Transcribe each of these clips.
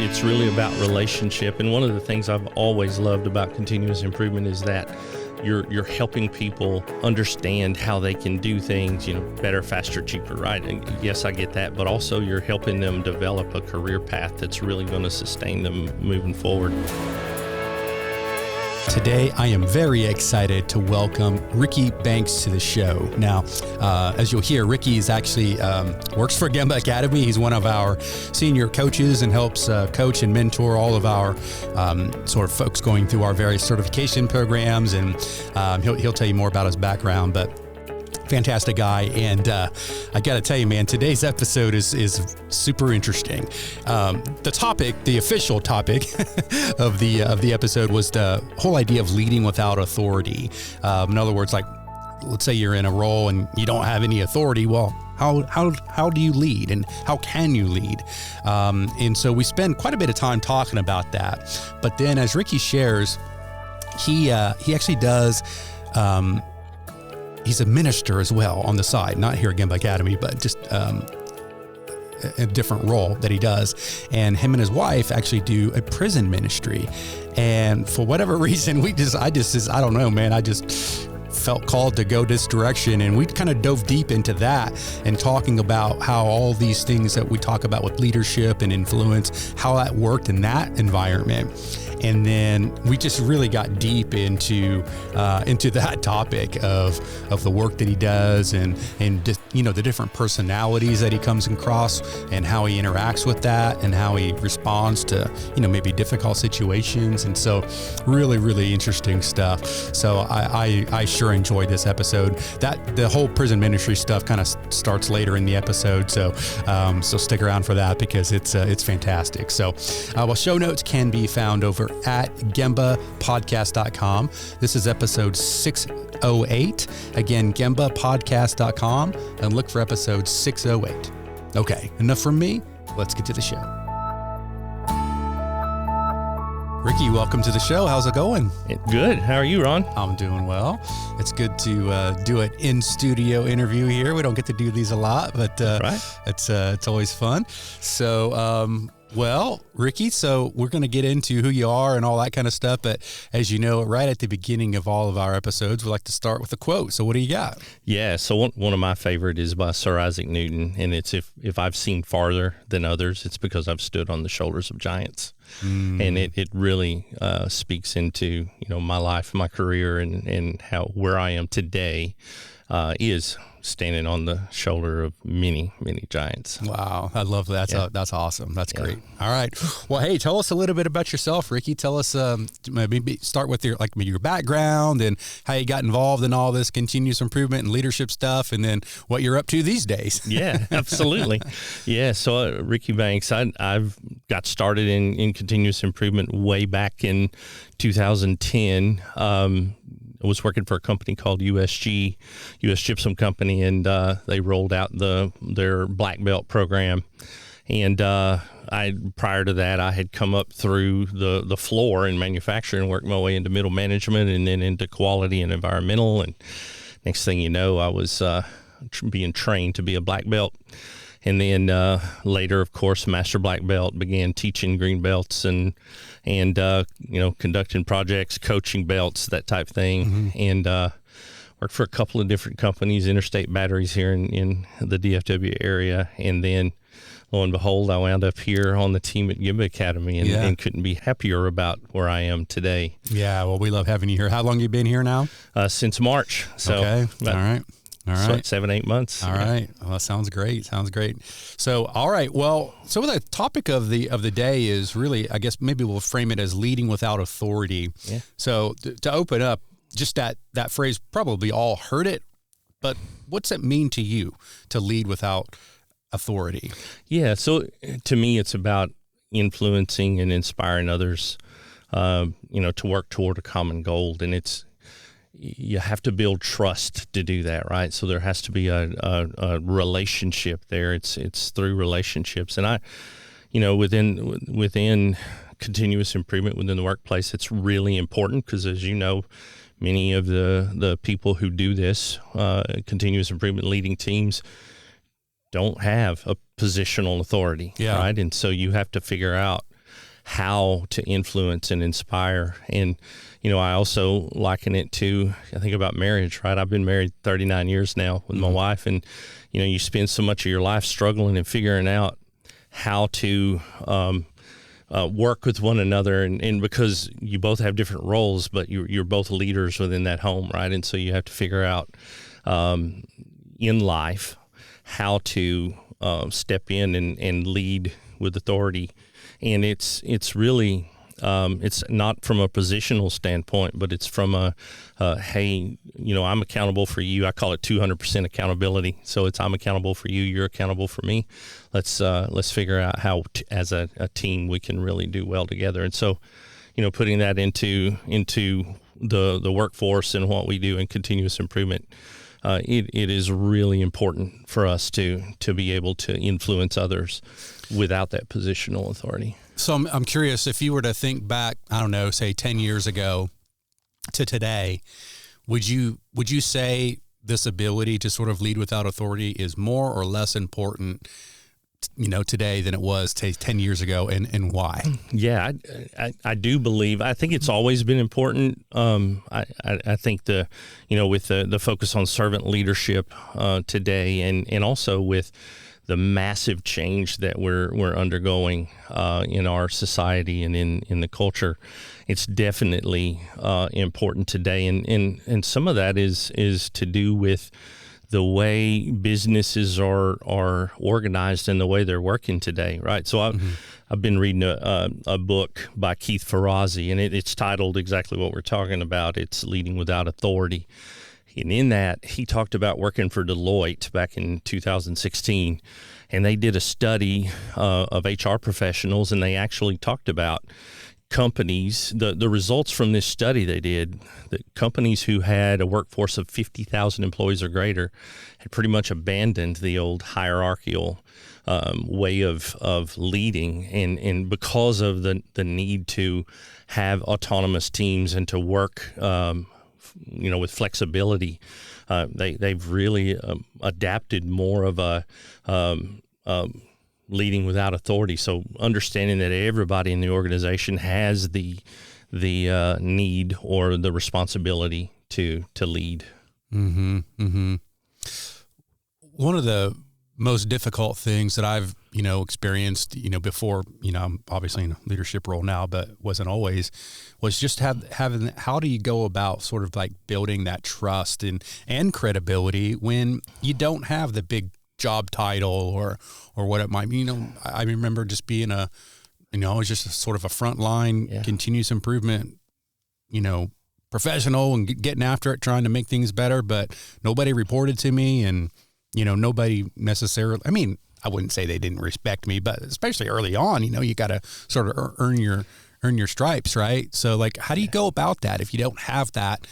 it's really about relationship. And one of the things I've always loved about continuous improvement is that you're helping people understand how they can do things, better, faster, cheaper, right? And yes, I get that, but also you're helping them develop a career path that's really going to sustain them moving forward. Today, I am very excited to welcome Ricky Banks to the show. Now, as you'll hear, Ricky is actually works for Gemba Academy. He's one of our senior coaches and helps coach and mentor all of our sort of folks going through our various certification programs. And he'll tell you more about his background, but fantastic guy. And I got to tell you, man, today's episode is super interesting. The topic, the official topic of the episode was the whole idea of leading without authority. In other words, like, let's say you're in a role and you don't have any authority. Well, how do you lead and how can you lead? And so we spend quite a bit of time talking about that. But then as Ricky shares, he actually does, he's a minister as well on the side, not here at Gemba Academy, but just a different role that he does. And him and his wife actually do a prison ministry. And for whatever reason, I don't know, man, I just felt called to go this direction. And we kind of dove deep into that and talking about how all these things that we talk about with leadership and influence, how that worked in that environment. And then we just really got deep into that topic of the work that he does and the different personalities that he comes across and how he interacts with that and how he responds to maybe difficult situations. And so really, really interesting stuff. So I sure enjoyed this episode. That the whole prison ministry stuff kind of starts later in the episode. So stick around for that because it's fantastic. So show notes can be found over at gembapodcast.com. This is episode 608. Again, gembapodcast.com and look for episode 608. Okay, enough from me. Let's get to the show. Ricky, welcome to the show. How's it going? Good. How are you, Ron? I'm doing well. It's good to do an in-studio interview here. We don't get to do these a lot, but right. It's always fun. So, Ricky, so we're going to get into who you are and all that kind of stuff. But as you know, right at the beginning of all of our episodes, we like to start with a quote. So what do you got? Yeah. So one of my favorite is by Sir Isaac Newton. And it's, if I've seen farther than others, it's because I've stood on the shoulders of giants. And it really speaks into, my life, my career, and where I am today is standing on the shoulder of many, many giants. Wow. I love that. That's awesome. That's great. All right. Well, hey, tell us a little bit about yourself, Ricky. Tell us, maybe start with your background and how you got involved in all this continuous improvement and leadership stuff, and then what you're up to these days. Yeah, absolutely. Yeah. So Ricky Banks, I've got started in continuous improvement way back in 2010. I was working for a company called USG, US Gypsum Company, and they rolled out their black belt program. And prior to that, I had come up through the floor in manufacturing, worked my way into middle management and then into quality and environmental. And next thing you know, I was being trained to be a black belt. And then later, of course, master black belt, began teaching green belts and conducting projects, coaching belts, that type thing. Mm-hmm. And worked for a couple of different companies, Interstate Batteries here in the DFW area. And then, lo and behold, I wound up here on the team at Gemba Academy and couldn't be happier about where I am today. Yeah, well, we love having you here. How long have you been here now? Since March. So okay, all right. All right. 7-8 months. All right. Well, that sounds great. So, all right. Well, so the topic of the day is really, I guess maybe we'll frame it as leading without authority. Yeah. So to open up, just that phrase, probably all heard it, but what's it mean to you to lead without authority? Yeah. So to me, it's about influencing and inspiring others, to work toward a common goal. And you have to build trust to do that, right? So there has to be a relationship there. It's through relationships. And within continuous improvement within the workplace, it's really important because, as you know, many of the people who do this, continuous improvement leading teams, don't have a positional authority, right? And so you have to figure out how to influence and inspire. And, I also liken it to, I think about marriage, right? I've been married 39 years now with my wife, and, you spend so much of your life struggling and figuring out how to work with one another, and because you both have different roles, but you're both leaders within that home, right? And so you have to figure out in life how to step in and lead with authority. And it's really it's not from a positional standpoint, but it's from a hey, I'm accountable for you. I call it 200% accountability. So it's I'm accountable for you, you're accountable for me. Let's figure out how as a team we can really do well together. And so, putting that into the workforce and what we do in continuous improvement, it is really important for us to be able to influence others without that positional authority. So I'm curious, if you were to think back, I don't know, say 10 years ago to today, would you say this ability to sort of lead without authority is more or less important, today than it was 10 years ago, and why? Yeah, I do believe, I think it's always been important. I think with the focus on servant leadership today, and also with the massive change that we're undergoing in our society and in the culture, it's definitely important today. And some of that is to do with the way businesses are organized and the way they're working today, right? So I've been reading a book by Keith Ferrazzi, and it's titled exactly what we're talking about. It's Leading Without Authority. And in that, he talked about working for Deloitte back in 2016, and they did a study of HR professionals, and they actually talked about companies, the results from this study they did, that companies who had a workforce of 50,000 employees or greater had pretty much abandoned the old hierarchical way of leading, and because of the need to have autonomous teams and to work with flexibility, they've really adapted more of a leading without authority. So understanding that everybody in the organization has the need or the responsibility to lead. Mm-hmm. Mm-hmm. One of the most difficult things that I've experienced before, I'm obviously in a leadership role now, but wasn't always, was just having how do you go about sort of like building that trust and credibility when you don't have the big job title or what it might be. I remember just being I was just sort of a frontline continuous improvement, professional and getting after it, trying to make things better, but nobody reported to me, and nobody necessarily, I wouldn't say they didn't respect me, but especially early on, you got to sort of earn your stripes, right? So like, how do you go about that if you don't have that,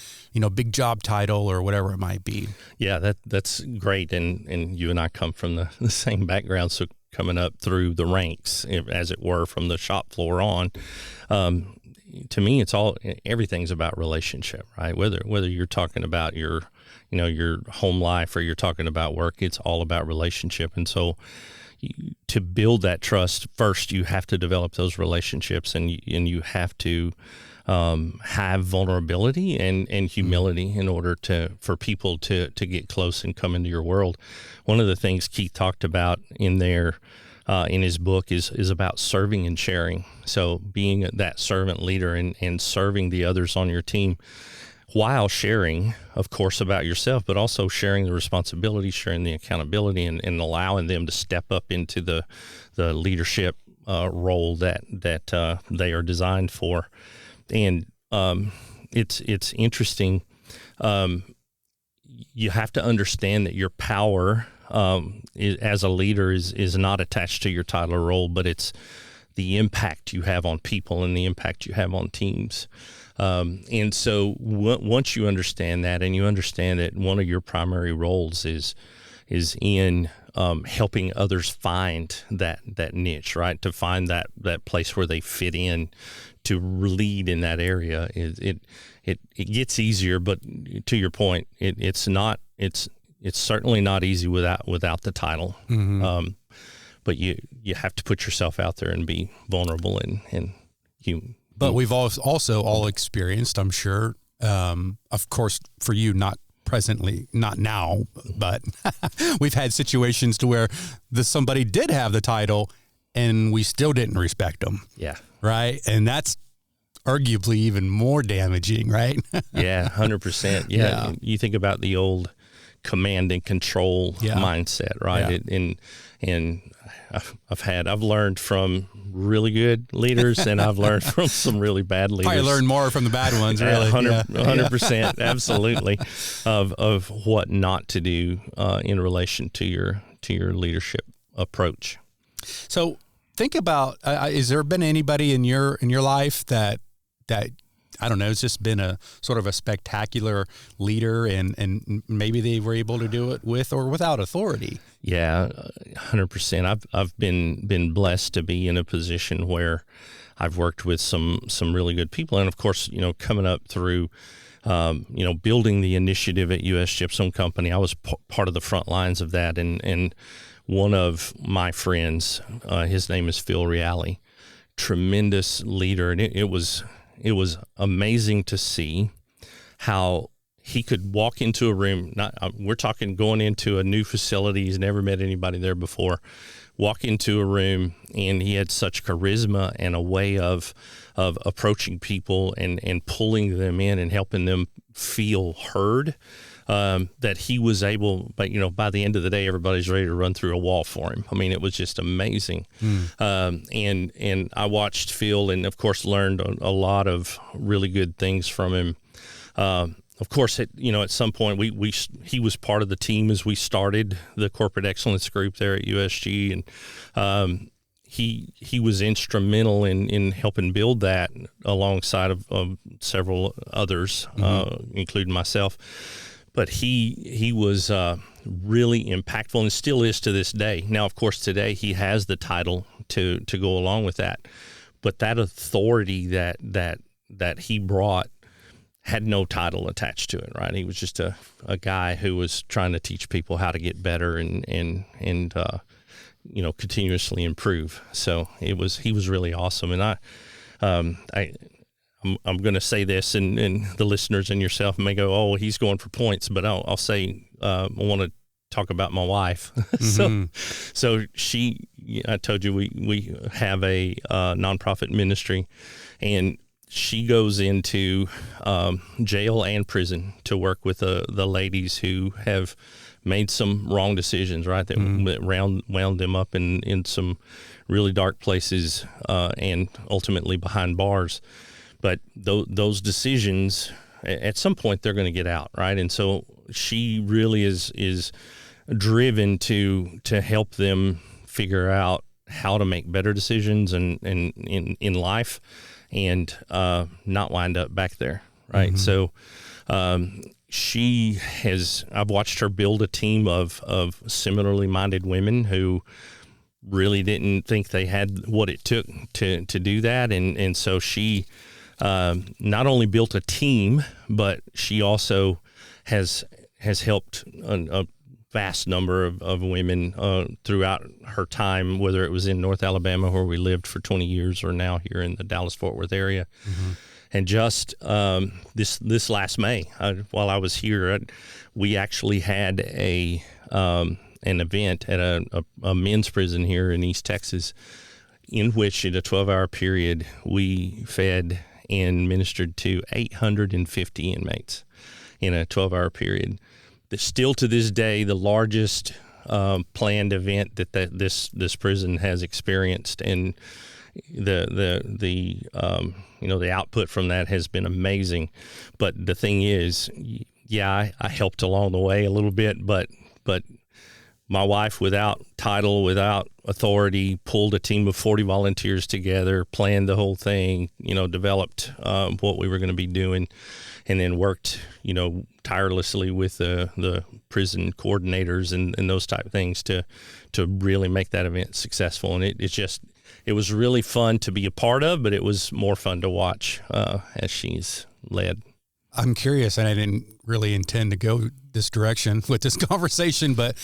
big job title or whatever it might be? Yeah, that's great. And you and I come from the same background. So coming up through the ranks, as it were, from the shop floor on, to me, everything's about relationship, right? Whether you're talking about your home life or you're talking about work, it's all about relationship. And so to build that trust, first you have to develop those relationships, and you have to have vulnerability and humility in order for people to get close and come into your world. One of the things Keith talked about in his book is about serving and sharing. So being that servant leader and serving the others on your team, while sharing, of course, about yourself, but also sharing the responsibility, sharing the accountability, and allowing them to step up into the leadership role that they are designed for. And it's interesting. You have to understand that your power as a leader is not attached to your title or role, but it's the impact you have on people and the impact you have on teams. And so once you understand that, and you understand that one of your primary roles is in helping others find that niche, right? To find that place where they fit in, to lead in that area, it gets easier. But to your point, it's certainly not easy without the title. Mm-hmm. But you have to put yourself out there and be vulnerable and But we've also all experienced, I'm sure, of course, for you, not presently, not now, but we've had situations to where somebody did have the title and we still didn't respect them. Yeah. Right. And that's arguably even more damaging, right? Yeah, 100%. Yeah. You think about the old command and control mindset, right? Yeah. And I've learned from really good leaders, and I've learned from some really bad leaders. Probably learn more from the bad ones, really. 100%, absolutely, of what not to do in relation to your leadership approach. So think about, has there been anybody in your life that I don't know, it's just been a sort of a spectacular leader and maybe they were able to do it with or without authority? Yeah, 100%. I've been blessed to be in a position where I've worked with some really good people. And of course, coming up through, building the initiative at U.S. Gypsum Company, I was part of the front lines of that. And one of my friends, his name is Phil Reale, tremendous leader. And it was amazing to see how he could walk into a room. We're talking going into a new facility. He's never met anybody there before. Walk into a room, and he had such charisma and a way of approaching people and pulling them in and helping them feel heard. That he was able, but by the end of the day, everybody's ready to run through a wall for him. I mean, it was just amazing. And I watched Phil, and of course learned a lot of really good things from him. Of course, at some point he was part of the team as we started the Corporate Excellence Group there at USG, and he was instrumental in helping build that alongside of several others, including myself. But he was really impactful and still is to this day. Now, of course, today he has the title to go along with that. But that authority that he brought had no title attached to it, right? He was just a guy who was trying to teach people how to get better and continuously improve. So he was really awesome. And I'm going to say this, and the listeners and yourself may go, "Oh, he's going for points," but I'll say I want to talk about my wife. So I told you we have a nonprofit ministry, and she goes into jail and prison to work with the ladies who have made some wrong decisions, right? That wound them up in some really dark places and ultimately behind bars. But those decisions, at some point, they're going to get out, right? And so she really is driven to help them figure out how to make better decisions and in life, and not wind up back there, right? So I've watched her build a team of similarly minded women who really didn't think they had what it took to do that, and so she not only built a team, but she also has helped a vast number of women throughout her time, whether it was in North Alabama where we lived for 20 years or now here in the Dallas-Fort Worth area. And just this last May, while I was here, we actually had an event at a men's prison here in East Texas, in which in a 12-hour period we fed and ministered to 850 inmates in a 12-hour period. Still to this day, the largest planned event that this prison has experienced, and the output from that has been amazing. But the thing is, I helped along the way a little bit, but my wife, without title, without authority, pulled a team of 40 volunteers together, planned the whole thing, developed what we were going to be doing, and then worked, tirelessly with the prison coordinators and those type of things to really make that event successful. And it was really fun to be a part of, but it was more fun to watch as she's led. I'm curious, and I didn't really intend to go this direction with this conversation, but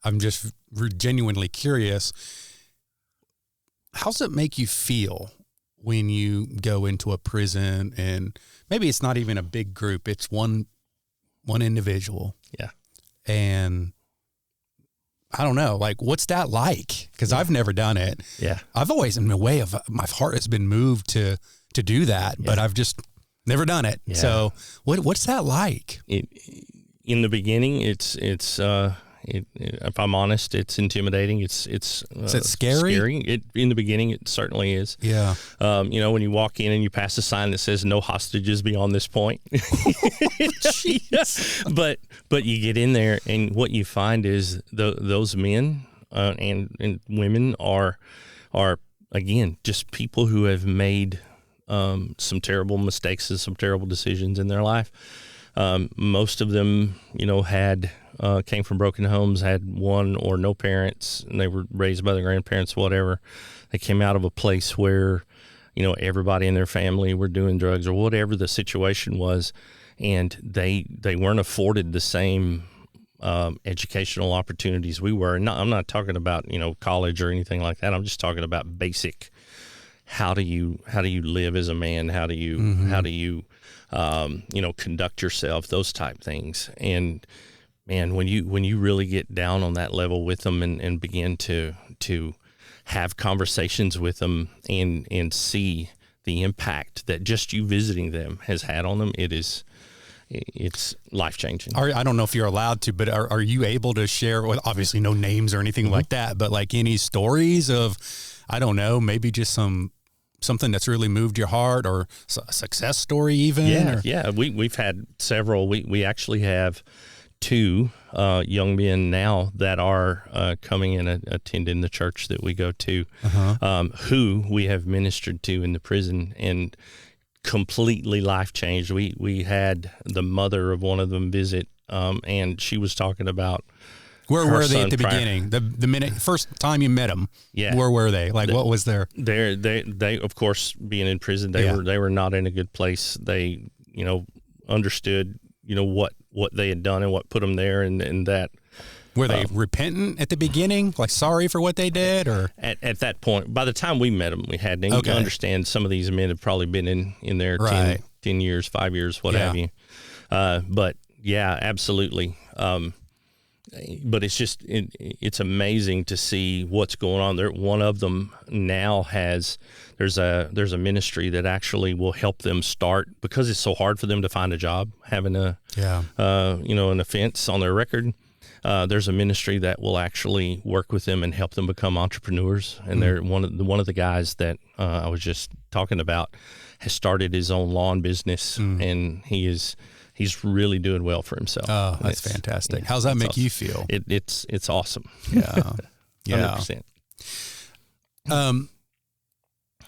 I'm just genuinely curious. how's it make you feel when you go into a prison and maybe it's not even a big group, it's one individual? Yeah. And I don't know, like, what's that like? Because I've never done it. Yeah. I've always, in a way, of my heart has been moved to do that, but I've just never done it. Yeah. So what's that like? In the beginning, if I'm honest, it's intimidating. Is it scary? In the beginning, it certainly is. Yeah. When you walk in and you pass a sign that says "No hostages beyond this point," but you get in there and what you find is those men and women are again just people who have made some terrible mistakes and some terrible decisions in their life. Most of them, came from broken homes, had one or no parents, and they were raised by their grandparents, whatever. They came out of a place where, everybody in their family were doing drugs or whatever the situation was, and they weren't afforded the same educational opportunities we were. And I'm not talking about, college or anything like that. I'm just talking about basic. How do you live as a man? How do you conduct yourself? Those type things. And man, when you really get down on that level with them and begin to have conversations with them and see the impact that just you visiting them has had on them, it's life-changing. I don't know if you're allowed to, but are you able to share, with obviously no names or anything like that, but like any stories of, I don't know, maybe just something that's really moved your heart, or a success story even? Yeah. We've had several. We actually have 2 young men now that are coming and attending the church that we go to, who we have ministered to in the prison, and completely life changed. We had the mother of one of them visit, and she was talking about where were they at the beginning? The minute first time you met them, where were they? Like, what was their? They of course, being in prison, they were not in a good place. They understood what they had done and what put them there, and that. Were they repentant at the beginning, like sorry for what they did, or at that point? By the time we met them, we had to understand some of these men have probably been in there 10 years, 5 years, what have you. But yeah, absolutely. But it's just it's amazing to see what's going on there. One of them now there's a ministry that actually will help them start, because it's so hard for them to find a job, having an offense on their record. There's a ministry that will actually work with them and help them become entrepreneurs. And they're one of the guys that I was just talking about has started his own lawn business, and he's really doing well for himself. Oh, that's fantastic. How's that make you feel? It's awesome. Yeah. 100%.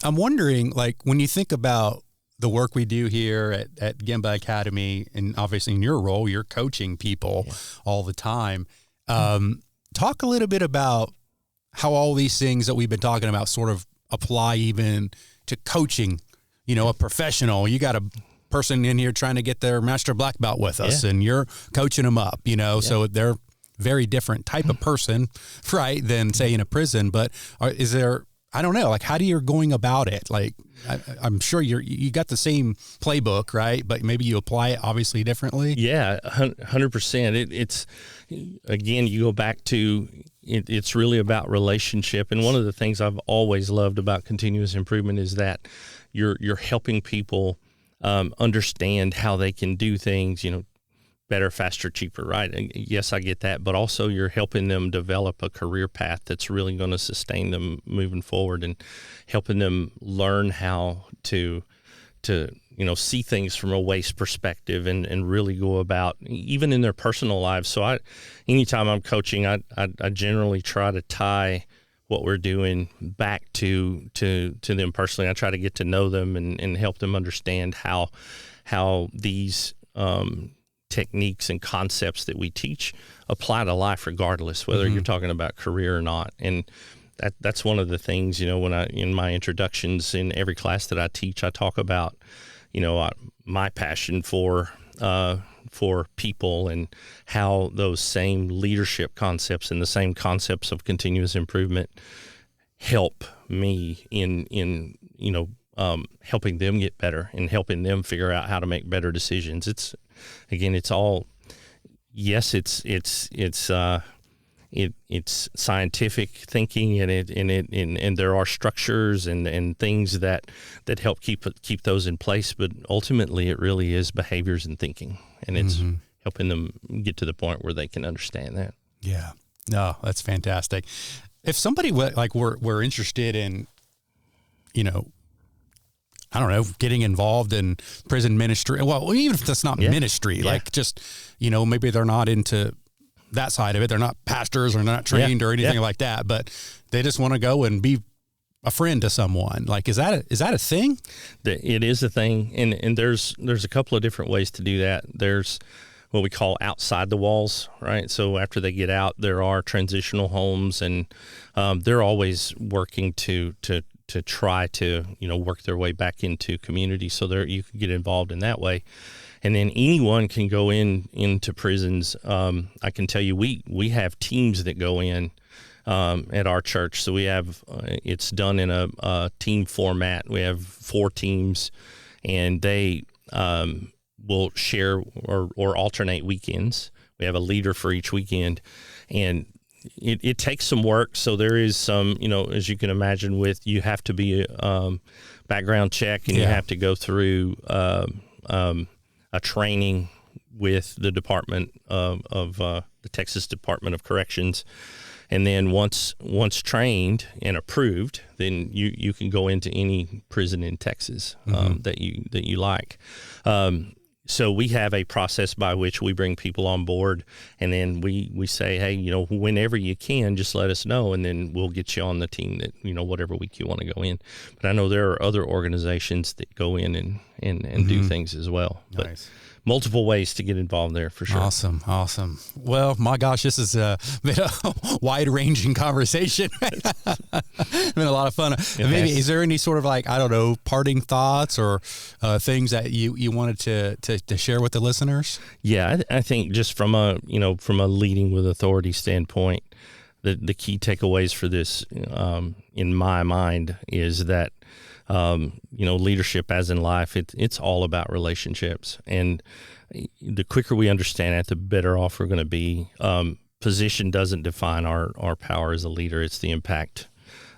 I'm wondering, like, when you think about the work we do here at Gemba Academy, and obviously in your role, you're coaching people all the time. Talk a little bit about how all these things that we've been talking about sort of apply even to coaching, a professional. You got a person in here trying to get their master black belt with us, and you're coaching them up, so they're very different type of person, right, than say in a prison. But is there, I don't know, like, how do you going about it? Like, I'm sure you got the same playbook, right? But maybe you apply it obviously differently. Yeah, 100%. It's again, you go back to it's really about relationship. And one of the things I've always loved about continuous improvement is that you're helping people understand how they can do things, better, faster, cheaper, right? And yes, I get that, but also you're helping them develop a career path that's really going to sustain them moving forward, and helping them learn how to see things from a waste perspective, and really go about even in their personal lives. So anytime I'm coaching, I generally try to tie what we're doing back to them personally. I try to get to know them and help them understand how these techniques and concepts that we teach apply to life, regardless whether you're talking about career or not. And that's one of the things, when in my introductions in every class that I teach, I talk about my passion for people, and how those same leadership concepts and the same concepts of continuous improvement help me in helping them get better and helping them figure out how to make better decisions. It's all, yes, it's scientific thinking, and there are structures and things that help keep those in place. But ultimately, it really is behaviors and thinking, and it's helping them get to the point where they can understand that. Yeah, no, that's fantastic. If somebody were interested in, I don't know, getting involved in prison ministry. Well, even if that's not ministry, like just, maybe they're not into that side of it. They're not pastors or they're not trained or anything like that, but they just want to go and be a friend to someone. Like, is that a thing? It is a thing. And there's a couple of different ways to do that. There's what we call outside the walls, right? So after they get out, there are transitional homes, and they're always working to try to, work their way back into community, so you can get involved in that way. And then anyone can go into prisons. I can tell you, we have teams that go in at our church. So we have, it's done in a team format. We have 4 teams, and they will share or alternate weekends. We have a leader for each weekend, and it takes some work. So there is some, as you can imagine, you have to be a background check, and you have to go through a training with the Department of the Texas Department of Corrections. And then once trained and approved, then you can go into any prison in Texas that you like. So we have a process by which we bring people on board, and then we say, hey, whenever you can, just let us know, and then we'll get you on the team that, whatever week you want to go in. But I know there are other organizations that go in and do things as well. But nice. Multiple ways to get involved there, for sure. Awesome. Well, my gosh, this has been a wide-ranging conversation. It's been a lot of fun. Maybe is there any sort of parting thoughts or things that you wanted to share with the listeners? Yeah, I think just from a leading with authority standpoint, the key takeaways for this, in my mind, is that leadership, as in life, it's all about relationships. And the quicker we understand that, the better off we're going to be. Position doesn't define our power as a leader. It's the impact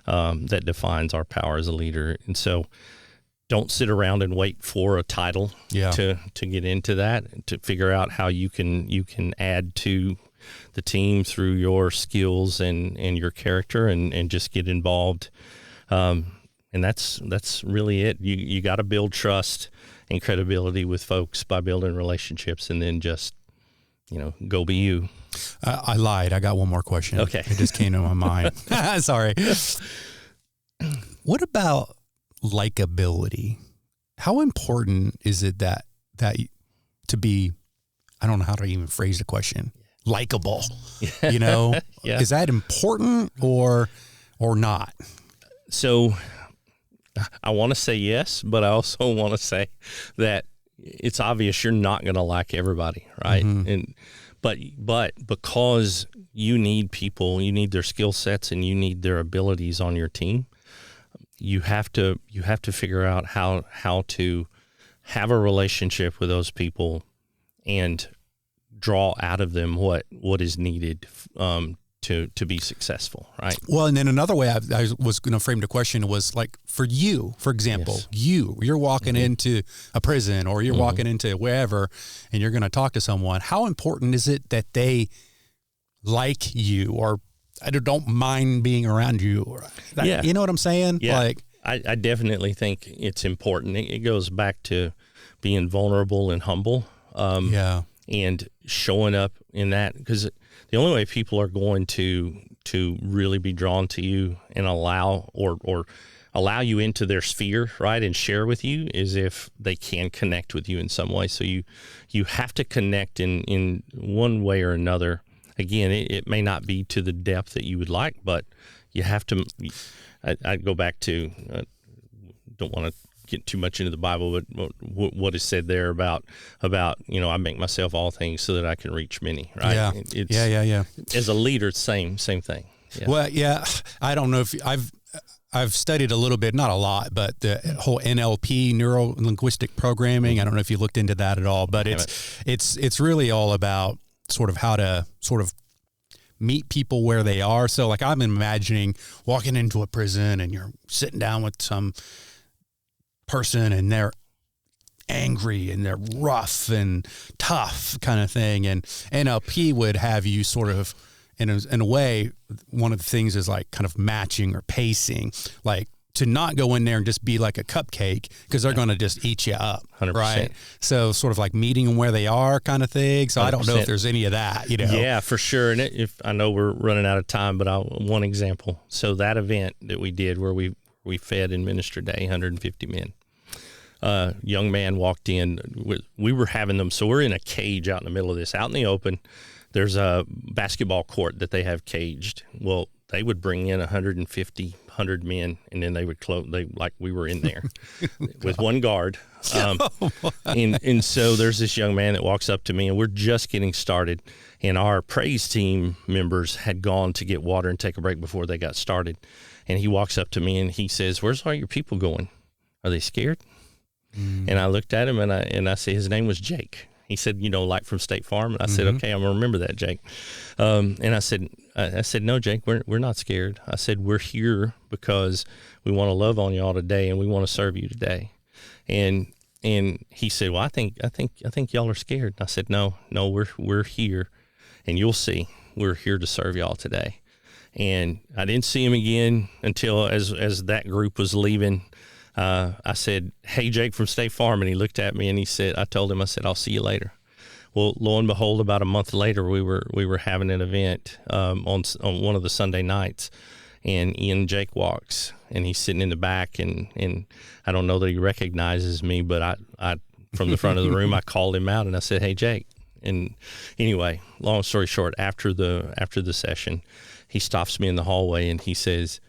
that defines our power as a leader. And so don't sit around and wait for a title to get into that, to figure out how you can add to the team through your skills and your character, and just get involved. And that's really it. You got to build trust and credibility with folks by building relationships, and then just, go be you. I lied. I got one more question. Okay. It just came to my mind. Sorry. What about likability? How important is it that to be, I don't know how to even phrase the question, likable, Is that important or not? So I want to say yes, but I also want to say that it's obvious you're not going to like everybody, right? And but because you need people, you need their skill sets, and you need their abilities on your team, you have to figure out how to have a relationship with those people and draw out of them what is needed to be successful, right? Well, and then another way I was going to frame the question was, like, for you, for example, you're walking into a prison, or you're walking into wherever, and you're going to talk to someone. How important is it that they like you, or don't mind being around you? Or you know what I'm saying? Yeah. Like, I definitely think it's important. It goes back to being vulnerable and humble. And showing up in that, because the only way people are going to really be drawn to you and allow you into their sphere, right, and share with you, is if they can connect with you in some way. So you have to connect in one way or another. Again, it may not be to the depth that you would like, but you have to. I go back to, don't want to get too much into the Bible, but what is said there about I make myself all things so that I can reach many, right? Yeah. As a leader, same thing. Yeah. Well, I don't know if I've studied a little bit, not a lot, but the whole NLP, neuro linguistic programming. I don't know if you looked into that at all, but it's really all about sort of how to sort of meet people where they are. So like I'm imagining walking into a prison and you're sitting down with some person and they're angry and they're rough and tough kind of thing. And NLP would have you sort of, in a way, one of the things is like kind of matching or pacing, like to not go in there and just be like a cupcake because they're going to just eat you up. 100%. Right. So sort of like meeting them where they are kind of thing. So 100%. I don't know if there's any of that, you know? Yeah, for sure. And if I know we're running out of time, but one example. So that event that we did where we fed in Minister Day, 150 men. Young man walked in. We were having them. So we're in a cage out in the middle of this, out in the open. There's a basketball court that they have caged. Well, they would bring in 100 men, and then they would close. Like we were in there with one guard. And so there's this young man that walks up to me, and we're just getting started. And our praise team members had gone to get water and take a break before they got started. And he walks up to me and he says, "Where's all your people going? Are they scared?" And I looked at him and I said, his name was Jake. He said, like from State Farm. And I said, okay, I'm going to remember that, Jake. And I said, no, Jake, we're not scared. I said, we're here because we want to love on y'all today and we want to serve you today. And he said, well, I think y'all are scared. And I said, no, we're here and you'll see we're here to serve y'all today. And I didn't see him again until as that group was leaving. I said, hey, Jake from State Farm. And he looked at me and I told him, I'll see you later. Well, lo and behold, about a month later, we were having an event on one of the Sunday nights, and Jake walks, and he's sitting in the back, and I don't know that he recognizes me, but I from the front of the room, I called him out, and I said, hey, Jake. And anyway, long story short, after the session, he stops me in the hallway, and he says,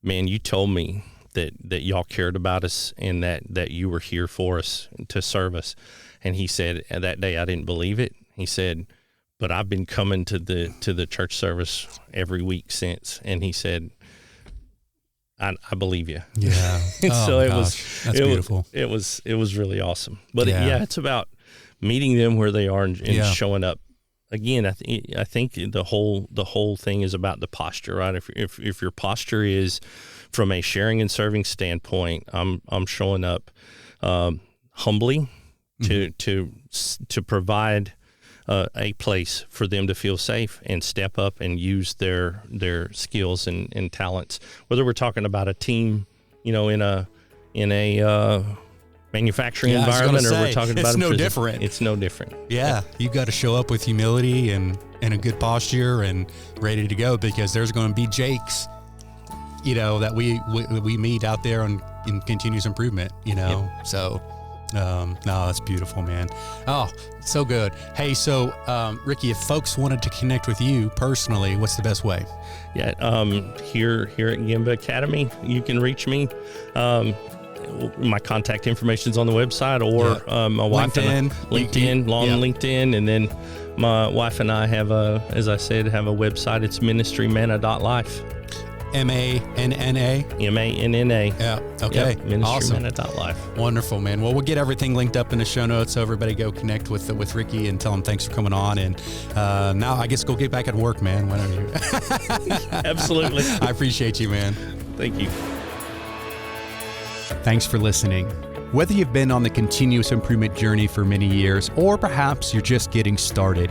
man, you told me that y'all cared about us and that you were here for us to serve us. And he said, that day I didn't believe it. He said, but I've been coming to the church service every week since. And he said, I believe you. Yeah. And so that's beautiful. It was really awesome. But it's about meeting them where they are and showing up. Again, I think the whole thing is about the posture, right? If your posture is from a sharing and serving standpoint, I'm showing up humbly to provide a place for them to feel safe and step up and use their skills and talents. Whether we're talking about a team, in a manufacturing environment, or we're talking about it's no different. It's no different. Yeah, you've got to show up with humility and a good posture and ready to go, because there's going to be Jakes, that we meet out there in continuous improvement. Yep. So. No, that's beautiful, man. Oh, so good. Hey, so Ricky, if folks wanted to connect with you personally, what's the best way? Yeah, here at Gemba Academy, you can reach me. My contact information is on the website, or my wife LinkedIn, LinkedIn, and then my wife and I have as I said, have a website. It's ministrymanna.life. MANNA. MANNA. Yeah. Okay. Yep, ministrymanna.life. Awesome. Wonderful, man. Well, we'll get everything linked up in the show notes, so everybody go connect with Ricky and tell him thanks for coming on. And now I guess go get back at work, man. Whenever you. Absolutely. I appreciate you, man. Thank you. Thanks for listening. Whether you've been on the continuous improvement journey for many years, or perhaps you're just getting started,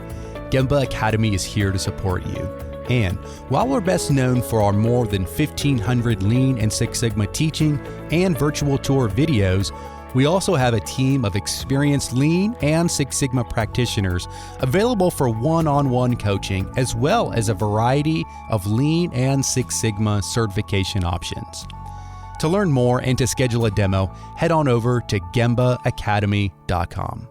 Gemba Academy is here to support you. And while we're best known for our more than 1,500 Lean and Six Sigma teaching and virtual tour videos, we also have a team of experienced Lean and Six Sigma practitioners available for one-on-one coaching, as well as a variety of Lean and Six Sigma certification options. To learn more and to schedule a demo, head on over to GembaAcademy.com.